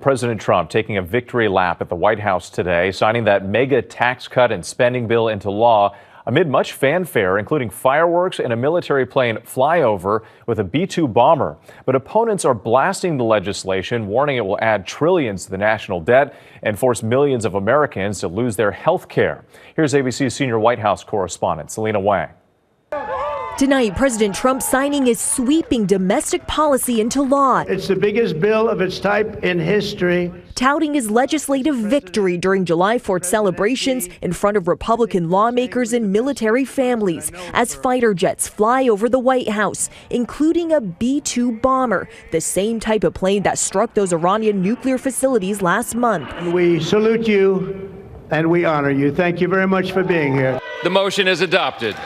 President Trump taking a victory lap at the White House today, signing that mega tax cut and spending bill into law amid much fanfare, including fireworks and a military plane flyover with a B-2 bomber. But opponents are blasting the legislation, warning it will add trillions to the national debt and force millions of Americans to lose their health care. Here's ABC's senior White House correspondent, Selena Wang. Tonight, President Trump signing his sweeping domestic policy into law. It's the biggest bill of its type in history. Touting his legislative victory during July 4th celebrations in front of Republican lawmakers and military families as fighter jets fly over the White House, including a B-2 bomber, the same type of plane that struck those Iranian nuclear facilities last month. We salute you and we honor you. Thank you very much for being here. The motion is adopted.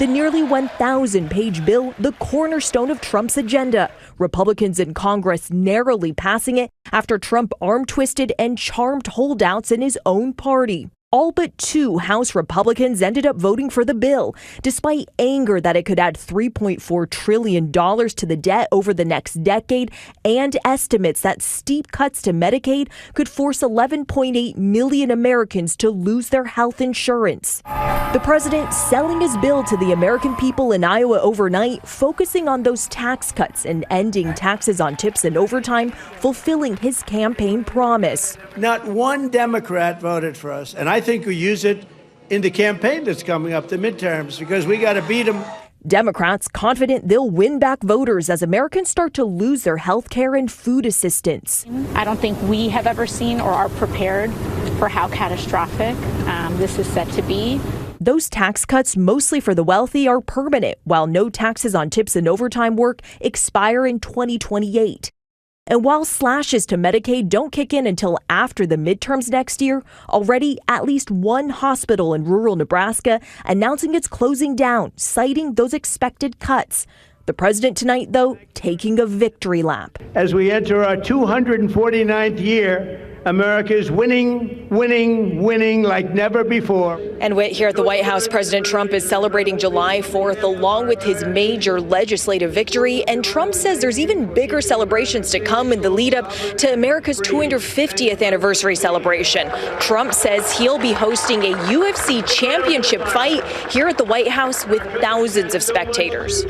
The nearly 1,000-page bill, the cornerstone of Trump's agenda. Republicans in Congress narrowly passing it after Trump arm-twisted and charmed holdouts in his own party. All but 2 House Republicans ended up voting for the bill, despite anger that it could add $3.4 trillion to the debt over the next decade and estimates that steep cuts to Medicaid could force 11.8 million Americans to lose their health insurance. The president selling his bill to the American people in Iowa overnight, focusing on those tax cuts and ending taxes on tips and overtime, fulfilling his campaign promise. Not one Democrat voted for us, and I think we use it in the campaign that's coming up, the midterms, because we got to beat them. Democrats confident they'll win back voters as Americans start to lose their health care and food assistance. I don't think we have ever seen or are prepared for how catastrophic this is set to be. Those tax cuts, mostly for the wealthy, are permanent, while no taxes on tips and overtime work expire in 2028. And while slashes to Medicaid don't kick in until after the midterms next year, already at least one hospital in rural Nebraska announcing it's closing down, citing those expected cuts. The president tonight, though, taking a victory lap. As we enter our 249th year, America is winning, winning, winning like never before. And here at the White House, President Trump is celebrating July 4th along with his major legislative victory. And Trump says there's even bigger celebrations to come in the lead up to America's 250th anniversary celebration. Trump says he'll be hosting a UFC championship fight here at the White House with thousands of spectators.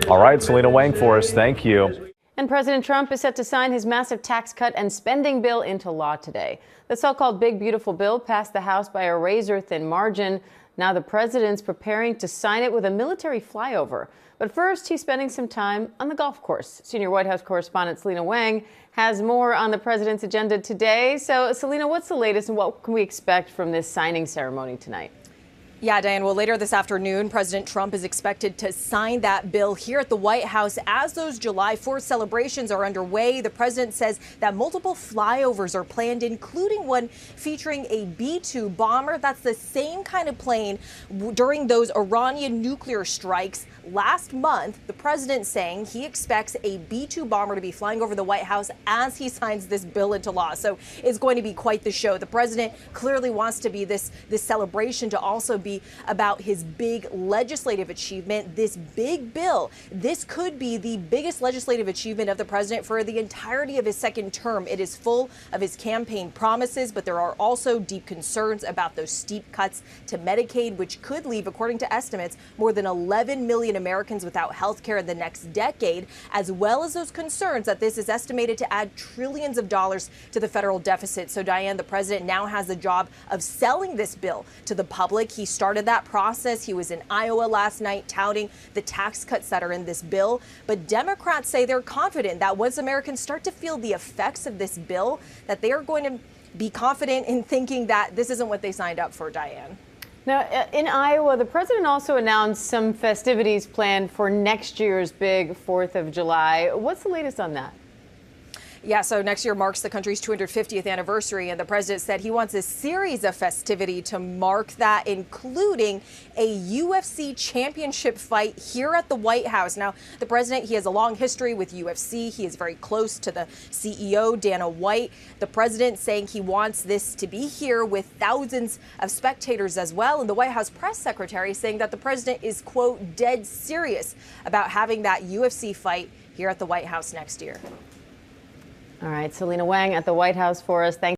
All right, Selena Wang for us. Thank you. And President Trump is set to sign his massive tax cut and spending bill into law today. The so-called Big Beautiful Bill passed the House by a razor-thin margin. Now the president's preparing to sign it with a military flyover. But first, he's spending some time on the golf course. Senior White House correspondent Selena Wang has more on the president's agenda today. So, Selena, what's the latest and what can we expect from this signing ceremony tonight? Yeah, Diane. Well, later this afternoon, President Trump is expected to sign that bill here at the White House as those July 4th celebrations are underway. The president says that multiple flyovers are planned, including one featuring a B-2 bomber. That's the same kind of plane during those Iranian nuclear strikes last month. The president saying he expects a B-2 bomber to be flying over the White House as he signs this bill into law. So it's going to be quite the show. The president clearly wants to be this celebration to also be about his big legislative achievement, this big bill. This could be the biggest legislative achievement of the president for the entirety of his second term. It is full of his campaign promises, but there are also deep concerns about those steep cuts to Medicaid, which could leave, according to estimates, more than 11 million Americans without health care in the next decade, as well as those concerns that this is estimated to add trillions of dollars to the federal deficit. So, Diane, the president now has the job of selling this bill to the public. He started that process. He was in Iowa last night touting the tax cuts that are in this bill. But Democrats say they're confident that once Americans start to feel the effects of this bill, that they are going to be confident in thinking that this isn't what they signed up for, Diane. Now, in Iowa, the president also announced some festivities planned for next year's big 4th of July. What's the latest on that? Yeah, so next year marks the country's 250th anniversary, and the president said he wants a series of festivity to mark that, including a UFC championship fight here at the White House. Now, the president, he has a long history with UFC. He is very close to the CEO, Dana White. The president saying he wants this to be here with thousands of spectators as well. And the White House press secretary saying that the president is, quote, dead serious about having that UFC fight here at the White House next year. All right, Selena Wang at the White House for us. Thanks.